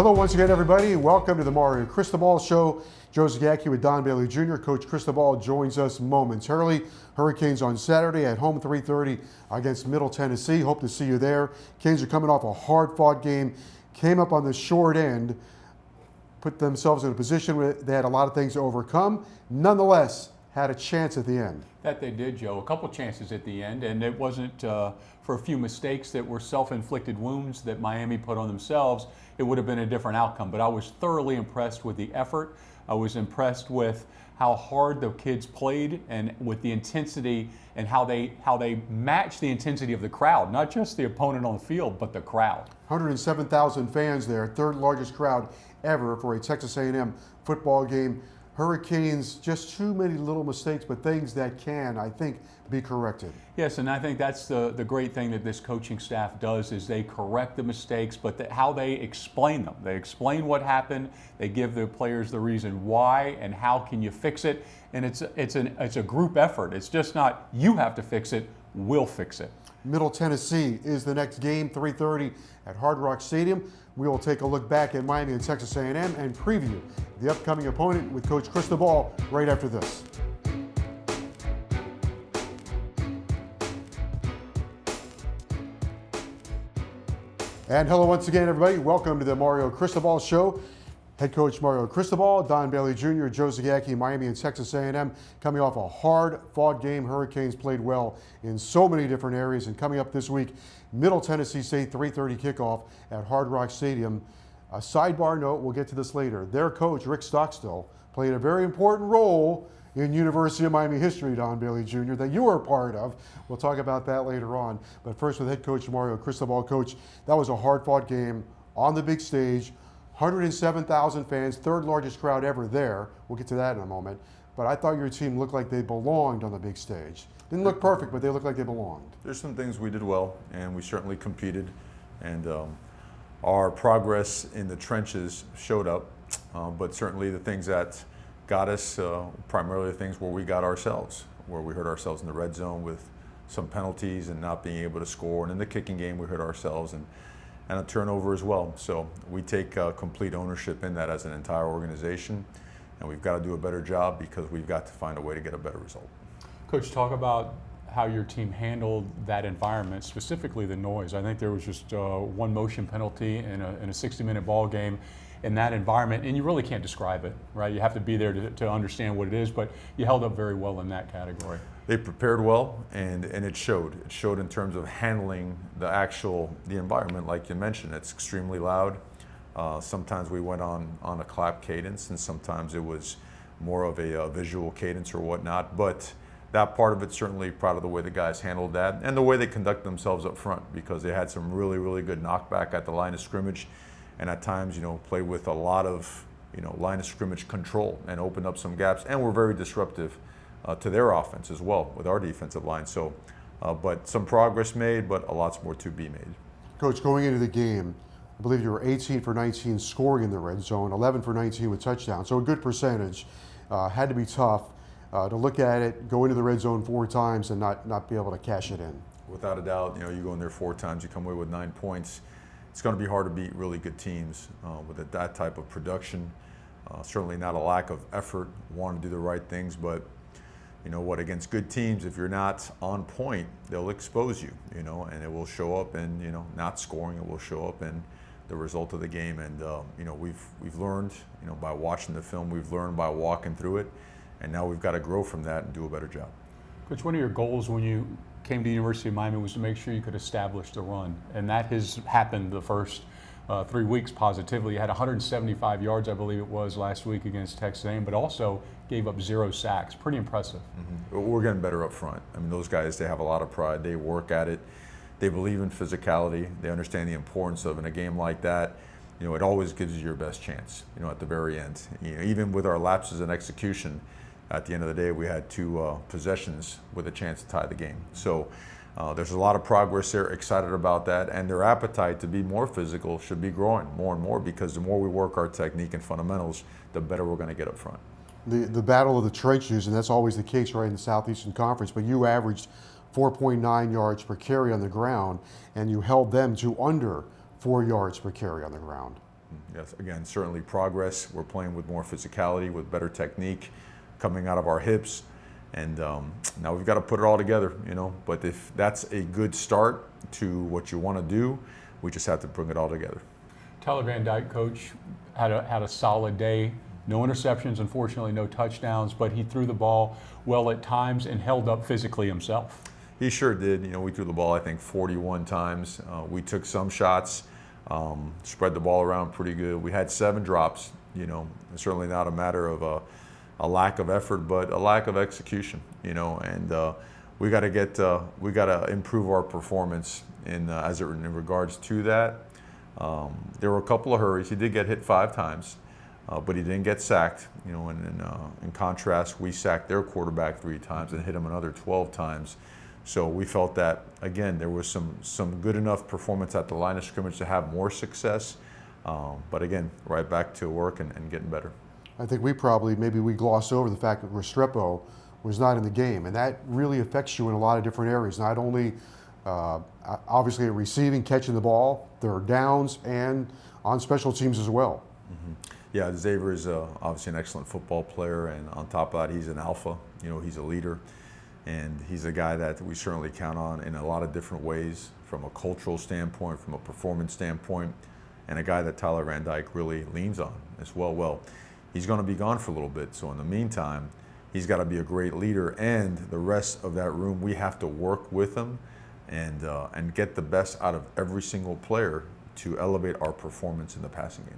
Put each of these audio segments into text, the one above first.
Hello once again, everybody. Welcome to the Mario Cristobal Show. Joe Zagacki with Don Bailey Jr. Coach Cristobal joins us momentarily. Hurricanes on Saturday at home 3:30 against Middle Tennessee. Hope to see you there. Canes are coming off a hard-fought game. Came up on the short end. Put themselves in a position where they had a lot of things to overcome. Nonetheless, had a chance at the end. That they did, Joe. A couple chances at the end, and it wasn't for a few mistakes that were self-inflicted wounds that Miami put on themselves. It would have been a different outcome. But I was thoroughly impressed with the effort. I was impressed with how hard the kids played and with the intensity and how they matched the intensity of the crowd, not just the opponent on the field, but the crowd. 107,000 fans there, third largest crowd ever for a Texas A&M football game. Hurricanes, just too many little mistakes, but things that can, I think, be corrected. Yes, and I think that's the great thing that this coaching staff does is they correct the mistakes, but how they explain them. They explain what happened. They give the players the reason why and how can you fix it. And it's a group effort. It's just not you have to fix it, we'll fix it. Middle Tennessee is the next game, 3:30 at Hard Rock Stadium. We will take a look back at Miami and Texas A&M and preview the upcoming opponent with Coach Cristobal right after this. And hello once again, everybody. Welcome to the Mario Cristobal Show. Head coach Mario Cristobal, Don Bailey Jr., Joe Zagacki, Miami and Texas A&M coming off a hard-fought game. Hurricanes played well in so many different areas. And coming up this week, Middle Tennessee State 3:30 kickoff at Hard Rock Stadium. A sidebar note, we'll get to this later. Their coach, Rick Stockstill, played a very important role in University of Miami history, Don Bailey Jr., that you were a part of. We'll talk about that later on. But first with head coach Mario Cristobal. Coach, that was a hard-fought game on the big stage. 107,000 fans, third largest crowd ever there. We'll get to that in a moment. But I thought your team looked like they belonged on the big stage. Didn't look perfect, but they looked like they belonged. There's some things we did well, and we certainly competed. And our progress in the trenches showed up. But certainly the things that got us, primarily the things where we got ourselves, where we hurt ourselves in the red zone with some penalties and not being able to score. And in the kicking game, we hurt ourselves. And a turnover as well. So we take complete ownership in that as an entire organization, and we've got to do a better job because we've got to find a way to get a better result. Coach, talk about how your team handled that environment, specifically the noise. I think there was just one motion penalty in a 60-minute ball game in that environment, and you really can't describe it, right? You have to be there to understand what it is, but you held up very well in that category. They prepared well, and it showed. It showed in terms of handling the environment, like you mentioned. It's extremely loud. Sometimes we went on a clap cadence, and sometimes it was more of a visual cadence or whatnot. But that part of it, certainly proud of the way the guys handled that and the way they conduct themselves up front, because they had some really, really good knockback at the line of scrimmage, and at times, played with a lot of, line of scrimmage control and opened up some gaps, and were very disruptive to their offense as well with our defensive line. So, but some progress made, but a lot more to be made. Coach, going into the game, I believe you were 18 for 19 scoring in the red zone, 11 for 19 with touchdowns, so a good percentage. Had to be tough to look at it, go into the red zone 4 times and not be able to cash it in. Without a doubt, you go in there 4 times, you come away with 9 points. It's going to be hard to beat really good teams with that type of production. Certainly not a lack of effort, wanting to do the right things, but you know what, against good teams, if you're not on point, they'll expose you, and it will show up in, not scoring. It will show up in the result of the game. And, we've learned, by watching the film, we've learned by walking through it, and now we've got to grow from that and do a better job. Coach, one of your goals when you came to the University of Miami was to make sure you could establish the run, and that has happened the first 3 weeks positively. You had 175 yards, I believe it was, last week against Texas A&M, but also gave up 0 sacks. Pretty impressive. Mm-hmm. We're getting better up front. I mean, those guys, they have a lot of pride. They work at it. They believe in physicality. They understand the importance of, in a game like that, it always gives you your best chance, at the very end. Even with our lapses in execution, at the end of the day, we had 2 possessions with a chance to tie the game. So there's a lot of progress there, excited about that, and their appetite to be more physical should be growing more and more, because the more we work our technique and fundamentals, the better we're going to get up front. The battle of the trenches, and that's always the case right in the Southeastern Conference, but you averaged 4.9 yards per carry on the ground, and you held them to under 4 yards per carry on the ground. Yes, again, certainly progress. We're playing with more physicality, with better technique coming out of our hips. And now we've got to put it all together, But if that's a good start to what you want to do, we just have to bring it all together. Tyler Van Dyke, coach, had a solid day. No interceptions, unfortunately, no touchdowns, but he threw the ball well at times and held up physically himself. He sure did. We threw the ball, I think, 41 times. We took some shots, spread the ball around pretty good. We had 7 drops, It's certainly not a matter of a lack of effort, but a lack of execution, and we got to improve our performance in regards to that. There were a couple of hurries. He did get hit 5 times, but he didn't get sacked. And in contrast, we sacked their quarterback 3 times and hit him another 12 times. So we felt that, again, there was some good enough performance at the line of scrimmage to have more success. But again, right back to work and getting better. I think we glossed over the fact that Restrepo was not in the game, and that really affects you in a lot of different areas. Not only obviously at receiving, catching the ball, third downs, and on special teams as well. Mm-hmm. Yeah, Xavier is obviously an excellent football player, and on top of that, he's an alpha. He's a leader, and he's a guy that we certainly count on in a lot of different ways, from a cultural standpoint, from a performance standpoint, and a guy that Tyler Van Dyke really leans on as well. Well, he's going to be gone for a little bit, so in the meantime, he's got to be a great leader, and the rest of that room, we have to work with him and get the best out of every single player to elevate our performance in the passing game.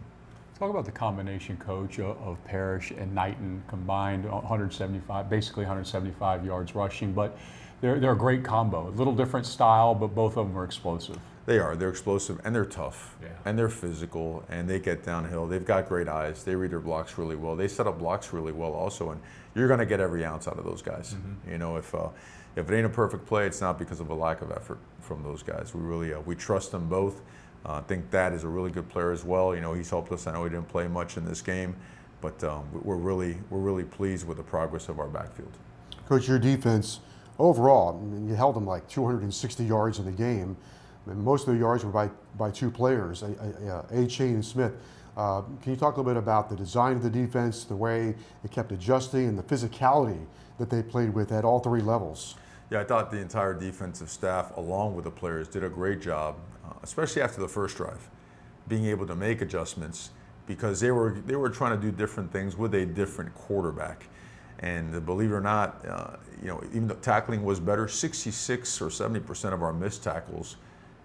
Talk about the combination, coach, of Parrish and Knighton combined, basically 175 yards rushing, but they're a great combo. A little different style, but both of them are explosive. They are. They're explosive, and they're tough, yeah. And they're physical, and they get downhill. They've got great eyes. They read their blocks really well. They set up blocks really well also, and you're going to get every ounce out of those guys. Mm-hmm. If it ain't a perfect play, it's not because of a lack of effort from those guys. We trust them both. I think Thad is a really good player as well. He's helped us. I know he didn't play much in this game, but we're really pleased with the progress of our backfield. Coach, your defense overall, you held them like 260 yards in the game. And most of the yards were by 2 players, A-Chain and Smith. Can you talk a little bit about the design of the defense, the way it kept adjusting, and the physicality that they played with at all 3 levels? Yeah, I thought the entire defensive staff, along with the players, did a great job, especially after the first drive, being able to make adjustments because they were trying to do different things with a different quarterback. And believe it or not, even though tackling was better, 66 or 70% of our missed tackles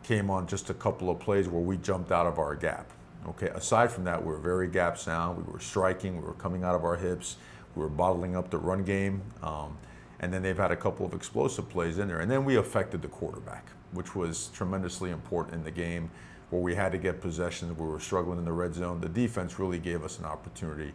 came on just a couple of plays where we jumped out of our gap. Okay, aside from that, we were very gap sound. We were striking. We were coming out of our hips. We were bottling up the run game. And then they've had a couple of explosive plays in there. And then we affected the quarterback, which was tremendously important in the game where we had to get possessions, where we were struggling in the red zone. The defense really gave us an opportunity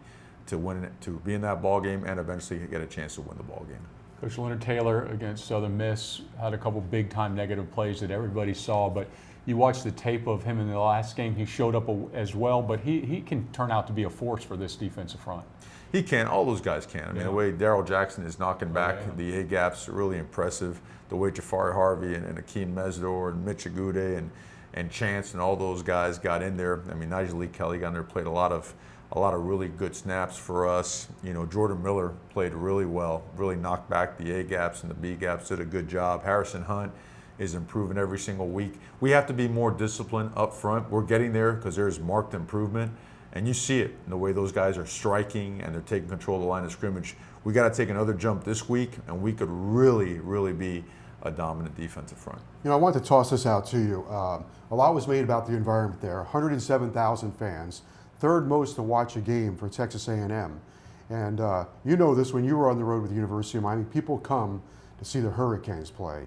to win, to be in that ball game and eventually get a chance to win the ball game. Coach Leonard Taylor against Southern Miss had a couple big-time negative plays that everybody saw, but you watched the tape of him in the last game. He showed up as well, but he can turn out to be a force for this defensive front. He can. All those guys can. I mean, the way Darrell Jackson is knocking back the A-gaps, really impressive. The way Jafari Harvey and Akeem Mesdor and Mitch Agude and Chance and all those guys got in there. I mean, Nigel Lee Kelly got in there, played a lot of really good snaps for us. Jordan Miller played really well, really knocked back the A-gaps and the B-gaps, did a good job. Harrison Hunt is improving every single week. We have to be more disciplined up front. We're getting there because there's marked improvement. And you see it in the way those guys are striking and they're taking control of the line of scrimmage. We got to take another jump this week, and we could really, really be a dominant defensive front. I want to toss this out to you. A lot was made about the environment there. 107,000 fans, third most to watch a game for Texas A&M. And you know this when you were on the road with the University of Miami. People come to see the Hurricanes play.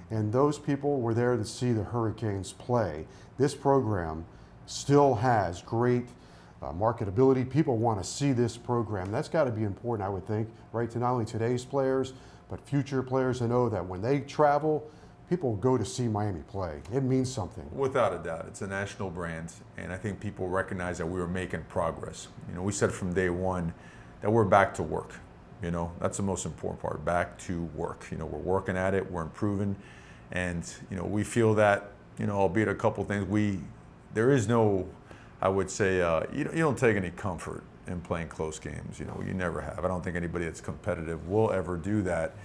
And those people were there to see the Hurricanes play. This program still has great marketability. People want to see this program. That's got to be important, I would think, right, to not only today's players, but future players to know that when they travel, people go to see Miami play. It means something. Without a doubt. It's a national brand, and I think people recognize that we were making progress. We said from day one that we're back to work. That's the most important part, back to work. We're working at it, we're improving, and we feel that, albeit a couple things, there is no I would say you don't take any comfort in playing close games. You never have. I don't think anybody that's competitive will ever do that.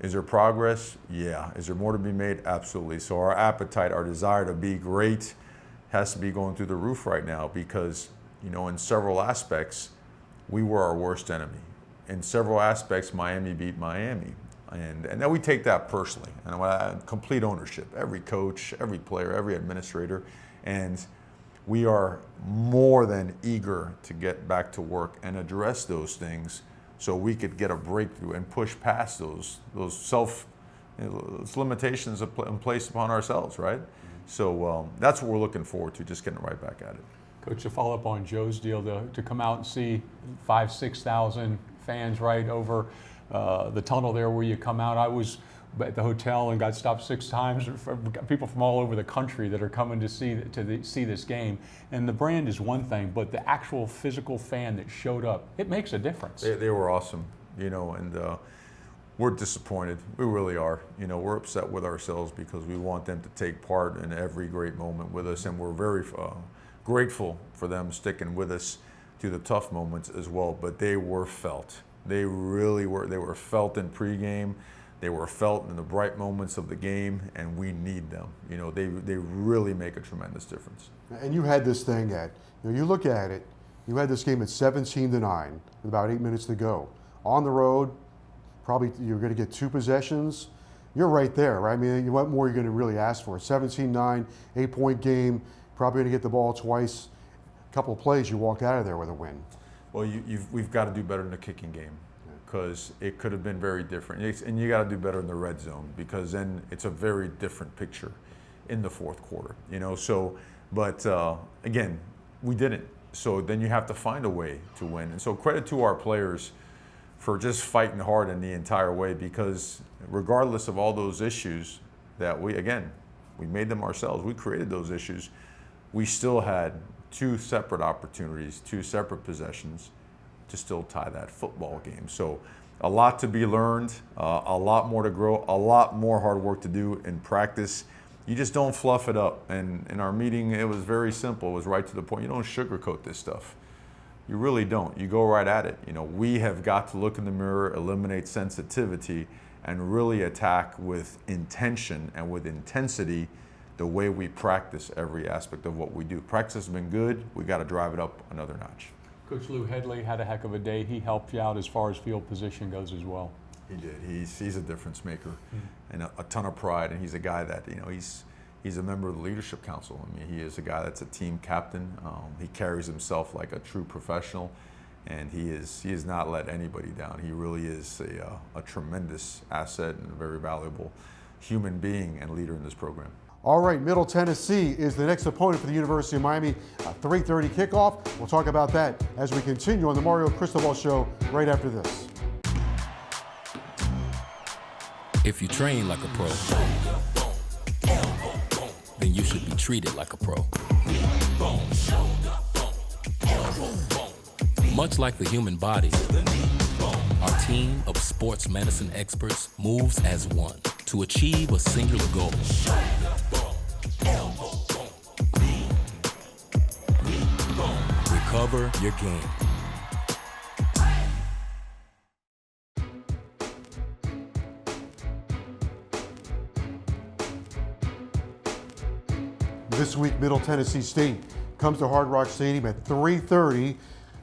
Is there progress? Yeah. Is there more to be made? Absolutely. So our appetite, our desire to be great has to be going through the roof right now because, in several aspects, we were our worst enemy. In several aspects, Miami beat Miami. And now we take that personally. And complete ownership. Every coach, every player, every administrator. And we are more than eager to get back to work and address those things so we could get a breakthrough and push past those limitations placed upon ourselves, right? So that's what we're looking forward to, just getting right back at it. Coach, to follow up on Joe's deal, to come out and see 5,000-6,000 fans right over the tunnel there where you come out. I was at the hotel and got stopped 6 times. People from all over the country that are coming to see this game. And the brand is one thing, but the actual physical fan that showed up, it makes a difference. They were awesome, and we're disappointed. We really are. We're upset with ourselves because we want them to take part in every great moment with us, and we're very grateful for them sticking with us through the tough moments as well. But they were felt. They really were. They were felt in pregame. They were felt in the bright moments of the game, and we need them. They really make a tremendous difference. And you had this thing at, you look at it, you had this game at 17-9 with about 8 minutes to go. On the road, probably you're going to get 2 possessions. You're right there, right? I mean, what more are you going to really ask for? 17-9, 8-point game, probably going to get the ball twice. A couple of plays, you walked out of there with a win. Well, we've got to do better in the kicking game, because it could have been very different. And you got to do better in the red zone, because then it's a very different picture in the fourth quarter. But again, we didn't. So then you have to find a way to win. And so credit to our players for just fighting hard in the entire way, because regardless of all those issues that we made them ourselves, we created those issues, we still had 2 separate opportunities, 2 separate possessions to still tie that football game. So a lot to be learned, a lot more to grow, a lot more hard work to do in practice. You just don't fluff it up. And in our meeting, it was very simple. It was right to the point. You don't sugarcoat this stuff. You really don't. You go right at it. We have got to look in the mirror, eliminate sensitivity, and really attack with intention and with intensity the way we practice every aspect of what we do. Practice has been good. We got to drive it up another notch. Coach Lou Headley had a heck of a day. He helped you out as far as field position goes as well. He did. He's a difference maker, and a ton of pride. And he's a guy that he's a member of the leadership council. I mean, he is a guy that's a team captain. He carries himself like a true professional, and he has not let anybody down. He really is a tremendous asset and a very valuable human being and leader in this program. All right, Middle Tennessee is the next opponent for the University of Miami. A 3:30 kickoff. We'll talk about that as we continue on the Mario Cristobal Show right after this. If you train like a pro, then you should be treated like a pro. Much like the human body, our team of sports medicine experts moves as one to achieve a singular goal. Recover your game. This week, Middle Tennessee State comes to Hard Rock Stadium at 3:30.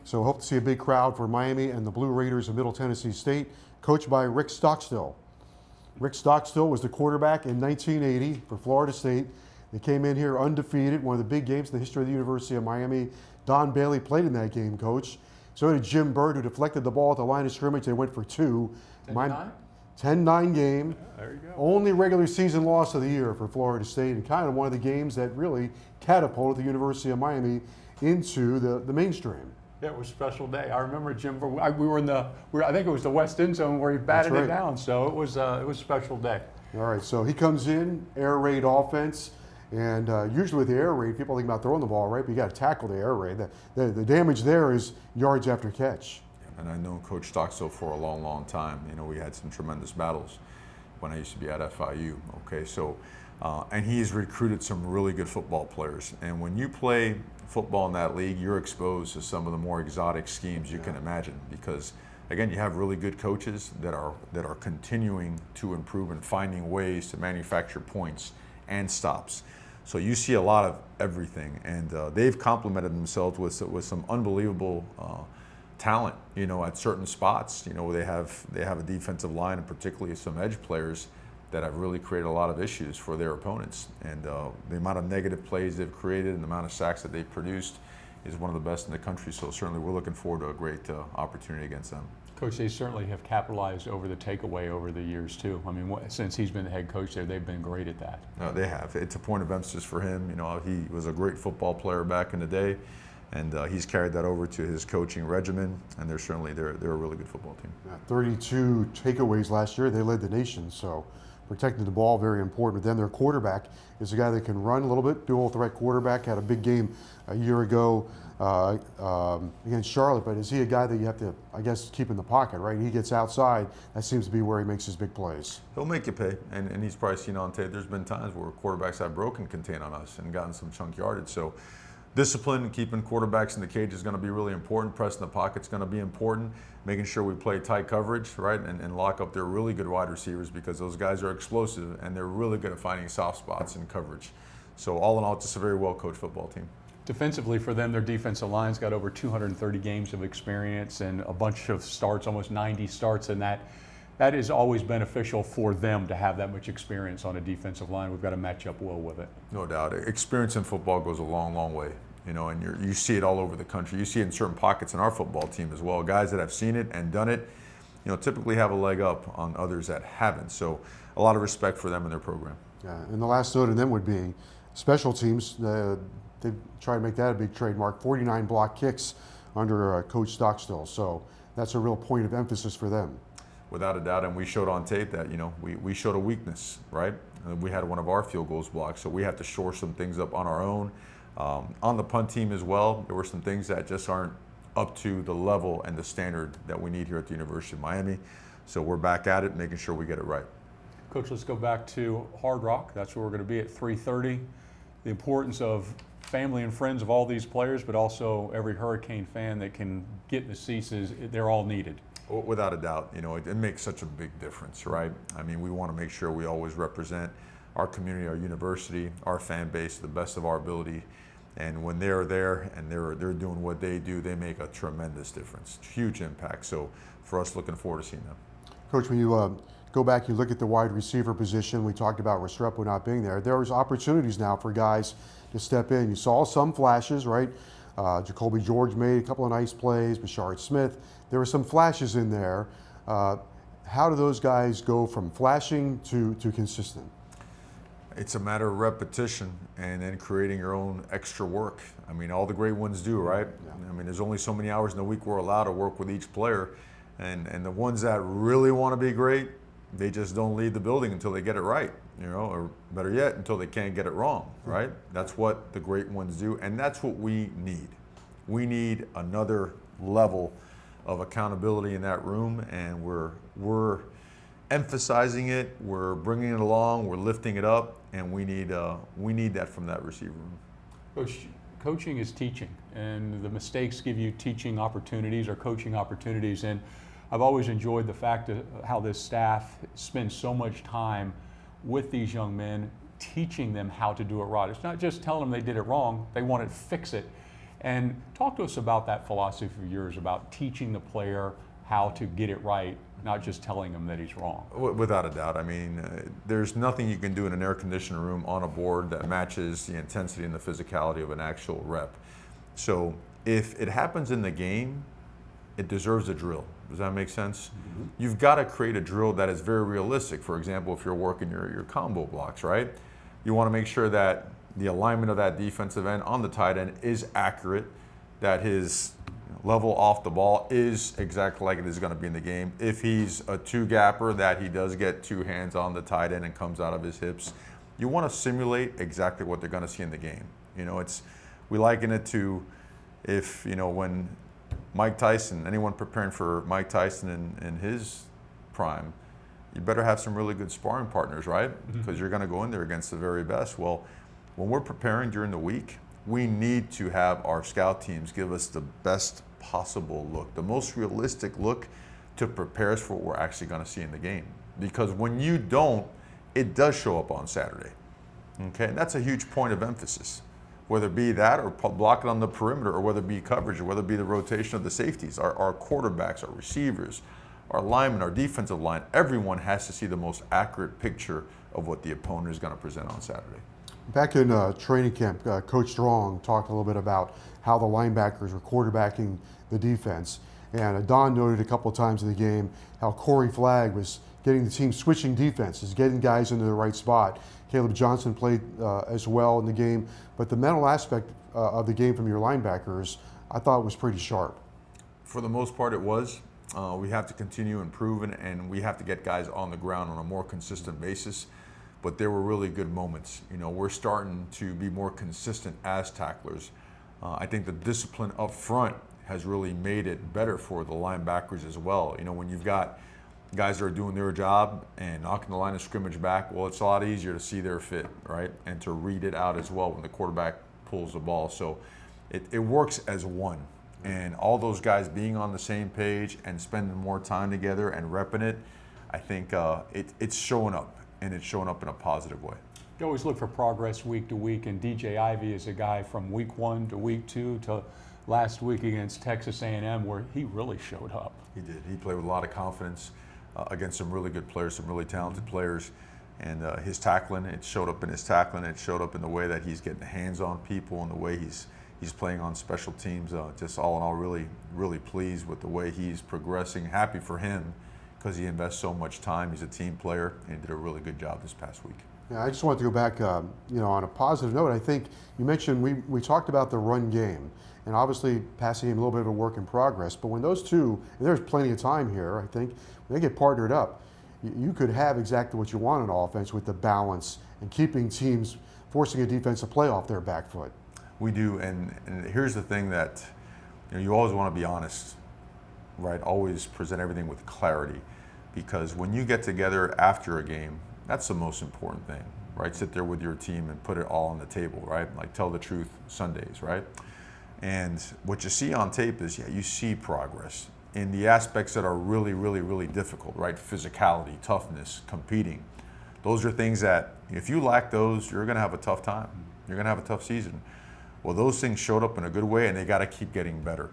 So hope to see a big crowd for Miami and the Blue Raiders of Middle Tennessee State, coached by Rick Stockstill. Rick Stockstill was the quarterback in 1980 for Florida State. They came in here undefeated, one of the big games in the history of the University of Miami. Don Bailey played in that game, Coach. So did Jim Bird, who deflected the ball at the line of scrimmage. They went for 2. 10-9 game. There you go. Only regular season loss of the year for Florida State, and kind of one of the games that really catapulted the University of Miami into the mainstream. Yeah, it was a special day. I remember Jim. We were in I think it was the West End zone where he batted it down. So it was a special day. All right, so he comes in, air raid offense, and usually with the air raid, people think about throwing the ball, right? But you got to tackle the air raid. The damage there is yards after catch. And I've known Coach Stockstill for a long, long time. We had some tremendous battles when I used to be at FIU. Okay, so And he's recruited some really good football players. And when you play football in that league, you're exposed to some of the more exotic schemes you can imagine, because again, you have really good coaches that are continuing to improve and finding ways to manufacture points and stops. So you see a lot of everything, and they've complemented themselves with some unbelievable talent, at certain spots. They have a defensive line, and particularly some edge players that have really created a lot of issues for their opponents. And the amount of negative plays they've created and the amount of sacks that they've produced is one of the best in the country. So certainly we're looking forward to a great opportunity against them. Coach, they certainly have capitalized over the takeaway over the years too. I mean, since he's been the head coach there, they've been great at that. They have. It's a point of emphasis for him. He was a great football player back in the day, and he's carried that over to his coaching regimen. And they're a really good football team. 32 takeaways last year. They led the nation. So protecting the ball, very important. But then their quarterback is a guy that can run a little bit, dual threat quarterback. Had a big game a year ago against Charlotte. But is he a guy that you have to, I guess, keep in the pocket, right? He gets outside. That seems to be where he makes his big plays. He'll make you pay. And he's probably seen on tape, there's been times where quarterbacks have broken contain on us and gotten some chunk yardage. So discipline and keeping quarterbacks in the cage is going to be really important. Pressing the pocket's going to be important. Making sure we play tight coverage, right, and lock up their really good wide receivers, because those guys are explosive and they're really good at finding soft spots in coverage. So all in all, it's just a very well-coached football team. Defensively for them, their defensive line's got over 230 games of experience and a bunch of starts, almost 90 starts, and that is always beneficial for them to have that much experience on a defensive line. We've got to match up well with it. No doubt. Experience in football goes a long, long way. And you see it all over the country. You see it in certain pockets in our football team as well. Guys that have seen it and done it, typically have a leg up on others that haven't. So a lot of respect for them and their program. Yeah, and the last note of them would be special teams. They try to make that a big trademark. 49 block kicks under Coach Stockstill. So that's a real point of emphasis for them. Without a doubt, and we showed on tape that, we showed a weakness, right? We had one of our field goals blocked, so we had to shore some things up on our own. On the punt team as well, there were some things that just aren't up to the level and the standard that we need here at the University of Miami. So we're back at it, making sure we get it right. Coach, let's go back to Hard Rock. That's where we're going to be at 3:30. The importance of family and friends of all these players, but also every Hurricane fan that can get in the seats, they're all needed. Without a doubt, it makes such a big difference, right? I mean, we want to make sure we always represent our community, our university, our fan base to the best of our ability. And when they're there and they're doing what they do, they make a tremendous difference, huge impact. So for us, looking forward to seeing them. Coach, when you go back, you look at the wide receiver position. We talked about Restrepo not being there. There's opportunities now for guys to step in. You saw some flashes, right? Jacoby George made a couple of nice plays. Bashard Smith. There were some flashes in there. How do those guys go from flashing to consistent? It's a matter of repetition and then creating your own extra work. I mean, all the great ones do, right? Yeah. I mean, there's only so many hours in the week we're allowed to work with each player. And the ones that really want to be great, they just don't leave the building until they get it right, or better yet, until they can't get it wrong, right? That's what the great ones do, and that's what we need. We need another level of accountability in that room, and we're emphasizing it, we're bringing it along, we're lifting it up, and we need that from that receiver room. Coach, coaching is teaching, and the mistakes give you teaching opportunities or coaching opportunities. And I've always enjoyed the fact of how this staff spends so much time with these young men, teaching them how to do it right. It's not just telling them they did it wrong, they want to fix it. And talk to us about that philosophy of yours, about teaching the player how to get it right, not just telling him that he's wrong. Without a doubt. I mean, there's nothing you can do in an air-conditioned room on a board that matches the intensity and the physicality of an actual rep. So if it happens in the game, it deserves a drill. Does that make sense? Mm-hmm. You've got to create a drill that is very realistic. For example, if you're working your combo blocks, right? You want to make sure that the alignment of that defensive end on the tight end is accurate, that his level off the ball is exactly like it is going to be in the game. If he's a two-gapper, that he does get two hands on the tight end and comes out of his hips. You want to simulate exactly what they're going to see in the game. We liken it to when Mike Tyson, anyone preparing for Mike Tyson in his prime, you better have some really good sparring partners, right? Because you're going to go in there against the very best. Well, when we're preparing during the week, we need to have our scout teams give us the best possible look, the most realistic look to prepare us for what we're actually going to see in the game. Because when you don't, it does show up on Saturday. Okay, and that's a huge point of emphasis. Whether it be that or blocking on the perimeter, or whether it be coverage, or whether it be the rotation of the safeties, our quarterbacks, our receivers, our linemen, our defensive line, everyone has to see the most accurate picture of what the opponent is going to present on Saturday. Back in training camp, Coach Strong talked a little bit about how the linebackers were quarterbacking the defense. And Don noted a couple of times in the game how Corey Flagg was getting the team switching defenses, getting guys into the right spot. Caleb Johnson played as well in the game. But the mental aspect of the game from your linebackers, I thought was pretty sharp. For the most part, it was. We have to continue improving, and we have to get guys on the ground on a more consistent basis. But there were really good moments. You know, we're starting to be more consistent as tacklers. I think the discipline up front has really made it better for the linebackers as well. You know, when you've got guys that are doing their job and knocking the line of scrimmage back, well, it's a lot easier to see their fit, right? And to read it out as well when the quarterback pulls the ball. So it works as one. And all those guys being on the same page and spending more time together and repping it, I think it's showing up, and it's showing up in a positive way. You always look for progress week to week, and DJ Ivey is a guy from week 1 to week 2 to last week against Texas A&M where he really showed up. He did. He played with a lot of confidence against some really good players, some really talented players. And his tackling, it showed up in his tackling. It showed up in the way that he's getting hands on people and the way he's playing on special teams. Just all in all, really, really pleased with the way he's progressing. Happy for him because he invests so much time. He's a team player, and he did a really good job this past week. Yeah, I just wanted to go back, on a positive note. I think you mentioned we talked about the run game, and obviously passing game a little bit of a work in progress. But when those two, and there's plenty of time here, I think, when they get partnered up, you could have exactly what you want on offense with the balance and keeping teams, forcing a defense to play off their back foot. We do, and here's the thing that you always want to be honest, right? Always present everything with clarity, because when you get together after a game, that's the most important thing, right? Sit there with your team and put it all on the table, right? Like tell the truth Sundays, right? And what you see on tape is, you see progress in the aspects that are really, really, really difficult, right? Physicality, toughness, competing. Those are things that if you lack those, you're going to have a tough time. You're going to have a tough season. Well, those things showed up in a good way, and they got to keep getting better.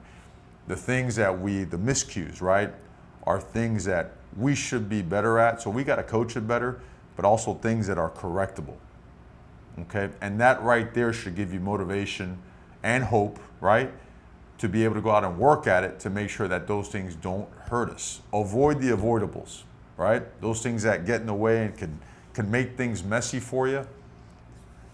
The things that the miscues, right, are things that we should be better at. So we got to coach it better, but also things that are correctable. Okay? And that right there should give you motivation and hope, right, to be able to go out and work at it to make sure that those things don't hurt us. Avoid the avoidables, right? Those things that get in the way and can make things messy for you.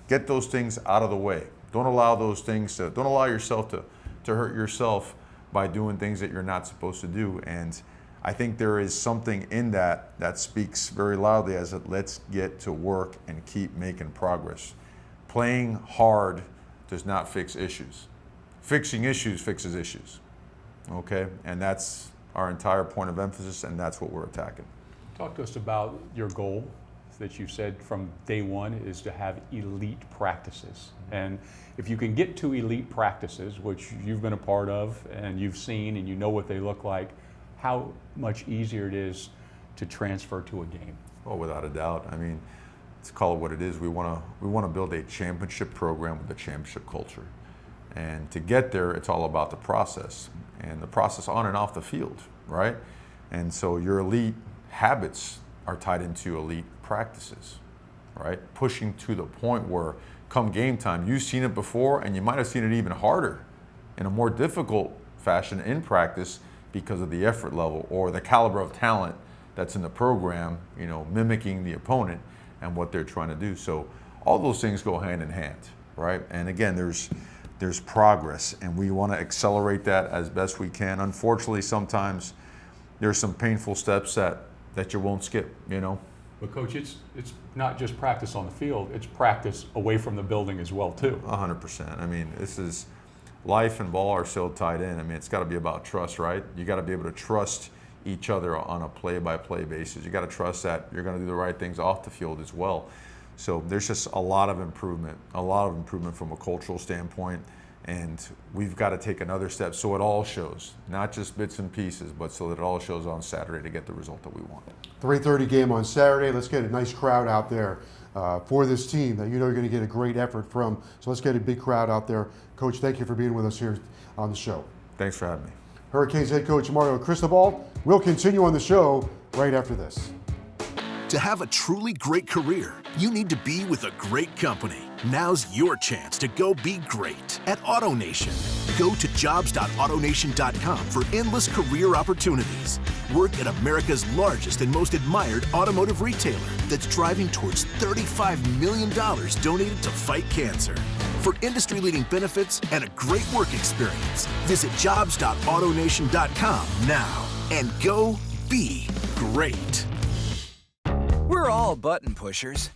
Get those things out of the way. Don't allow those things don't allow yourself to hurt yourself by doing things that you're not supposed to do. And I think there is something in that speaks very loudly as let's get to work and keep making progress. Playing hard does not fix issues. Fixing issues fixes issues. Okay? And that's our entire point of emphasis, and that's what we're attacking. Talk to us about your goal that you said from day one is to have elite practices. And if you can get to elite practices, which you've been a part of and you've seen and you know what they look like, how much easier it is to transfer to a game? Oh, without a doubt. I mean, let's call it what it is. We want to build a championship program with a championship culture. And to get there, it's all about the process, and the process on and off the field, right? And so your elite habits are tied into elite practices, right? Pushing to the point where come game time, you've seen it before, and you might have seen it even harder in a more difficult fashion in practice because of the effort level or the caliber of talent that's in the program, mimicking the opponent and what they're trying to do. So all those things go hand in hand, right? And again, there's progress, and we want to accelerate that as best we can. Unfortunately, sometimes there's some painful steps that you won't skip, But Coach, it's not just practice on the field, it's practice away from the building as well too. 100%. I mean, this is life and ball are so tied in. I mean, it's got to be about trust, right? You got to be able to trust each other on a play-by-play basis. You got to trust that you're going to do the right things off the field as well. So there's just a lot of improvement from a cultural standpoint, and we've got to take another step so it all shows, not just bits and pieces, but so that it all shows on Saturday to get the result that we want. 3:30 game on Saturday. Let's get a nice crowd out there for this team that you know you're going to get a great effort from. So let's get a big crowd out there. Coach, thank you for being with us here on the show. Thanks for having me. Hurricanes head coach Mario Cristobal will continue on the show right after this. To have a truly great career, you need to be with a great company. Now's your chance to go be great at AutoNation. Go to jobs.autonation.com for endless career opportunities. Work at America's largest and most admired automotive retailer that's driving towards $35 million donated to fight cancer. For industry-leading benefits and a great work experience, visit jobs.autonation.com now and go be great. We're all button pushers,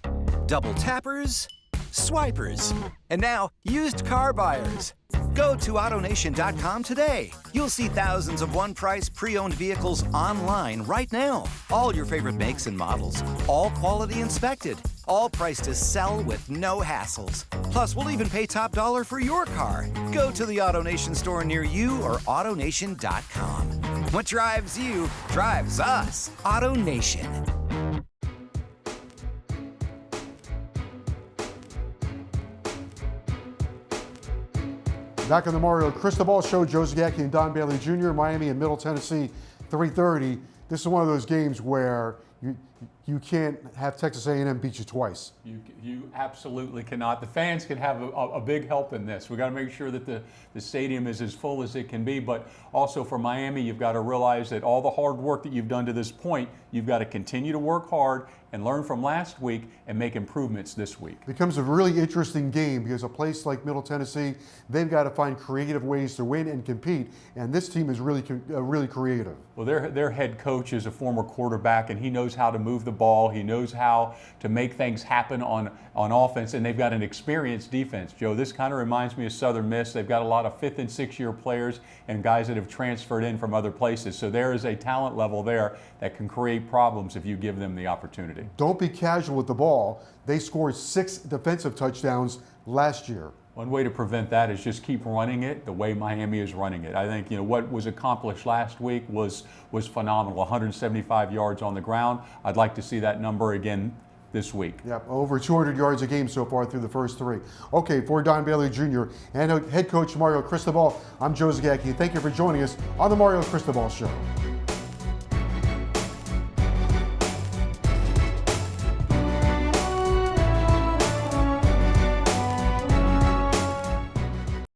double tappers, swipers, and now used car buyers. Go to AutoNation.com today. You'll see thousands of one-price pre-owned vehicles online right now. All your favorite makes and models, all quality inspected, all priced to sell with no hassles. Plus, we'll even pay top dollar for your car. Go to the AutoNation store near you or AutoNation.com. What drives you drives us. AutoNation. Back on the Mario Cristobal Show, Joe Zagacki and Don Bailey Jr., Miami and Middle Tennessee, 3:30. This is one of those games where you can't have Texas A&M beat you twice. You absolutely cannot. The fans can have a big help in this. We've got to make sure that the stadium is as full as it can be, but also for Miami, you've got to realize that all the hard work that you've done to this point, you've got to continue to work hard and learn from last week and make improvements this week. It becomes a really interesting game because a place like Middle Tennessee, they've got to find creative ways to win and compete, and this team is really creative. Well, their head coach is a former quarterback, and he knows how to move the ball. He knows how to make things happen on offense, and they've got an experienced defense. Joe, this kind of reminds me of Southern Miss. They've got a lot of 5th and 6th year players and guys that have transferred in from other places. So there is a talent level there that can create problems if you give them the opportunity. Don't be casual with the ball. They scored 6 defensive touchdowns last year. One way to prevent that is just keep running it the way Miami is running it. I think what was accomplished last week was phenomenal. 175 yards on the ground. I'd like to see that number again this week. Yep, over 200 yards a game so far through the first 3. Okay, for Don Bailey Jr. and head coach Mario Cristobal, I'm Joe Zagacki. Thank you for joining us on the Mario Cristobal Show.